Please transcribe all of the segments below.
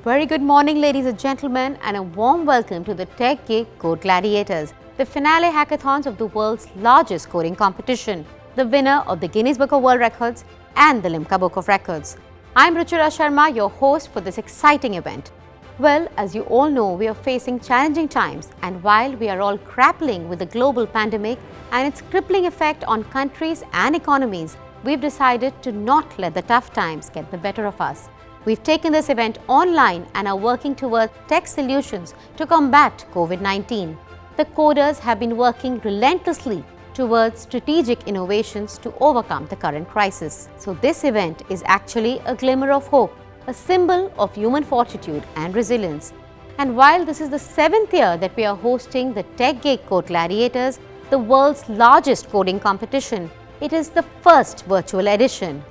very good morning, ladies and gentlemen, and a warm welcome to the Tech Gig Code Gladiators, the finale hackathons of the world's largest coding competition, the winner of the Guinness Book of World Records and the Limca Book of Records. I'm Ruchira Sharma, your host for this exciting event. Well, as you all know, we are facing challenging times, and while we are all grappling with the global pandemic and its crippling effect on countries and economies, we've decided to not let the tough times get the better of us. We've taken this event online and are working towards tech solutions to combat COVID-19. The coders have been working relentlessly towards strategic innovations to overcome the current crisis. So this event is actually a glimmer of hope, a symbol of human fortitude and resilience. And while this is the 7th year that we are hosting the Tech Gig Code Gladiators, the world's largest coding competition, it is the first virtual edition.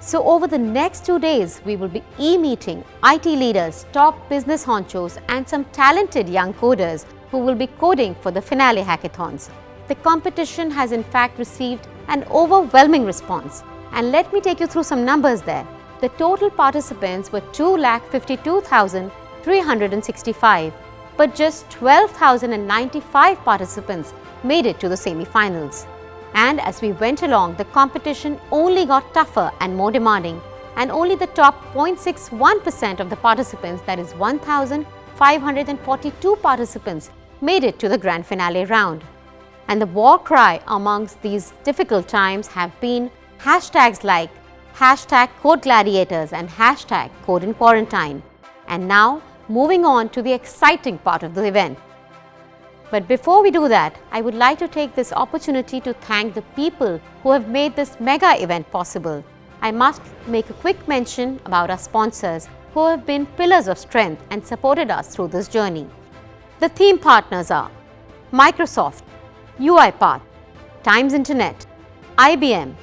So over the next 2 days, we will be e-meeting IT leaders, top business honchos and some talented young coders who will be coding for the finale hackathons. The competition has in fact received an overwhelming response, and let me take you through some numbers there. The total participants were 252,365, but just 12,095 participants made it to the semi-finals. And as we went along, the competition only got tougher and more demanding, and only the top 0.61% of the participants, that is 1,542 participants, made it to the grand finale round. And the war cry amongst these difficult times have been hashtags like #CodeGladiators and #CodeInQuarantine. And now, moving on to the exciting part of the event. But before we do that, I would like to take this opportunity to thank the people who have made this mega event possible. I must make a quick mention about our sponsors who have been pillars of strength and supported us through this journey. The theme partners are Microsoft, UiPath, Times Internet, IBM,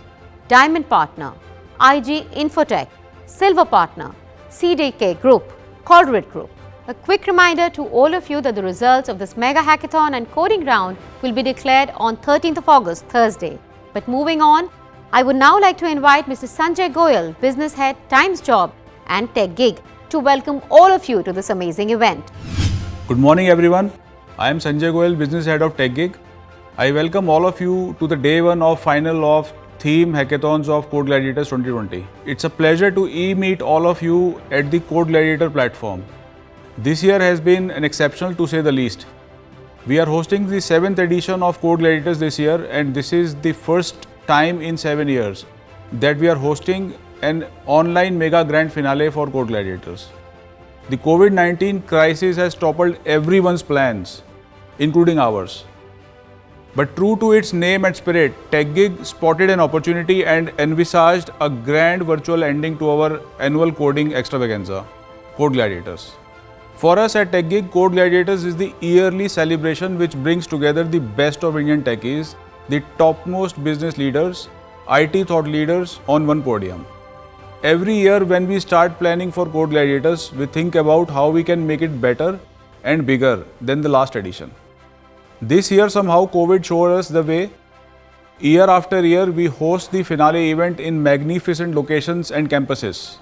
Diamond Partner, IG Infotech, Silver Partner, CDK Group, Colruyt Group. A quick reminder to all of you that the results of this mega hackathon and coding round will be declared on 13th of August, Thursday. But moving on, I would now like to invite Mr. Sanjay Goyal, Business Head, TimesJob and Tech Gig, to welcome all of you to this amazing event. Good morning everyone. I am Sanjay Goyal, Business Head of Tech Gig. I welcome all of you to the day one of final of theme hackathons of Code Gladiators 2020. It's a pleasure to e-meet all of you at the Code Gladiator platform. This year has been an exceptional to say the least. We are hosting the 7th edition of Code Gladiators this year, and this is the first time in 7 years that we are hosting an online mega grand finale for Code Gladiators. The COVID-19 crisis has toppled everyone's plans, including ours. But true to its name and spirit, Tech Gig spotted an opportunity and envisaged a grand virtual ending to our annual coding extravaganza, Code Gladiators. For us at Tech Gig, Code Gladiators is the yearly celebration which brings together the best of Indian techies, the topmost business leaders, IT thought leaders on one podium. Every year when we start planning for Code Gladiators, we think about how we can make it better and bigger than the last edition. This year somehow COVID showed us the way. Year after year, we host the finale event in magnificent locations and campuses.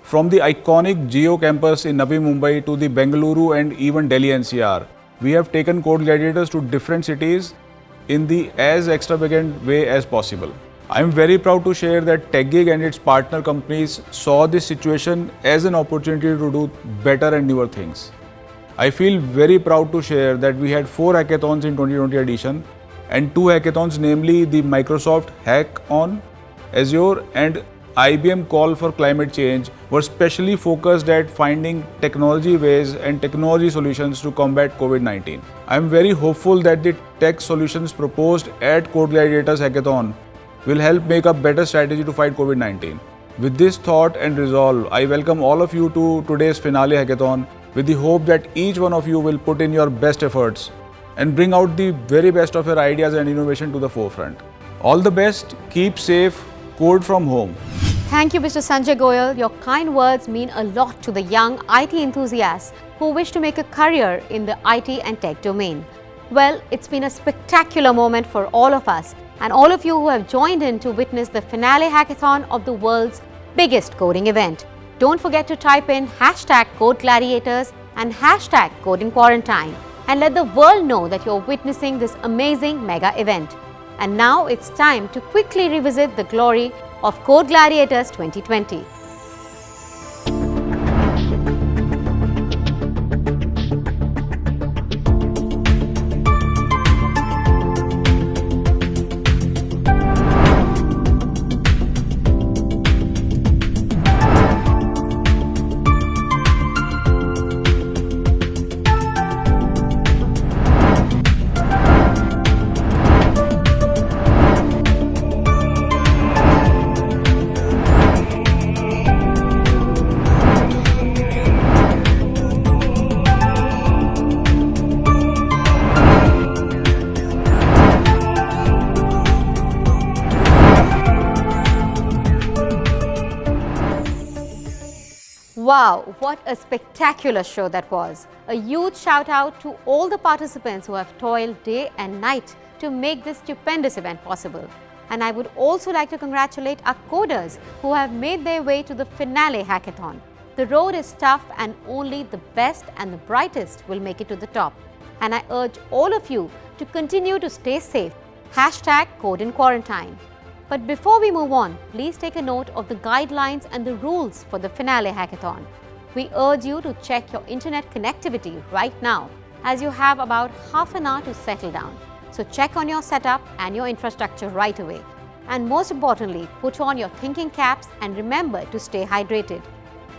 From the iconic Jio campus in Navi Mumbai to the Bengaluru and even Delhi NCR, we have taken Code Gladiators to different cities in the as extravagant way as possible. I am very proud to share that Tech Gig and its partner companies saw this situation as an opportunity to do better and newer things. I feel very proud to share that we had 4 hackathons in 2020 edition and 2 hackathons, namely the Microsoft Hack-On, Azure and IBM Call for Climate Change, were specially focused at finding technology ways and technology solutions to combat COVID-19. I am very hopeful that the tech solutions proposed at Code Gladiators Hackathon will help make a better strategy to fight COVID-19. With this thought and resolve, I welcome all of you to today's finale hackathon with the hope that each one of you will put in your best efforts and bring out the very best of your ideas and innovation to the forefront. All the best, keep safe, code from home. Thank you, Mr. Sanjay Goyal. Your kind words mean a lot to the young IT enthusiasts who wish to make a career in the IT and tech domain. Well, it's been a spectacular moment for all of us and all of you who have joined in to witness the finale hackathon of the world's biggest coding event. Don't forget to type in #CodeGladiators and #CodeInQuarantine and let the world know that you're witnessing this amazing mega event. And now it's time to quickly revisit the glory of Code Gladiators 2020. Wow, what a spectacular show that was. A huge shout out to all the participants who have toiled day and night to make this stupendous event possible. And I would also like to congratulate our coders who have made their way to the finale hackathon. The road is tough and only the best and the brightest will make it to the top. And I urge all of you to continue to stay safe. #CodeInQuarantine. But before we move on, please take a note of the guidelines and the rules for the finale hackathon. We urge you to check your internet connectivity right now, as you have about half an hour to settle down. So check on your setup and your infrastructure right away. And most importantly, put on your thinking caps and remember to stay hydrated.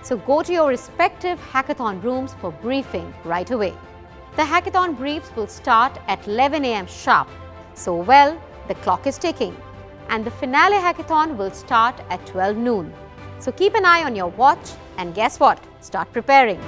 So go to your respective hackathon rooms for briefing right away. The hackathon briefs will start at 11 a.m. sharp. So well, the clock is ticking. And the finale hackathon will start at 12 noon. So keep an eye on your watch and guess what? Start preparing.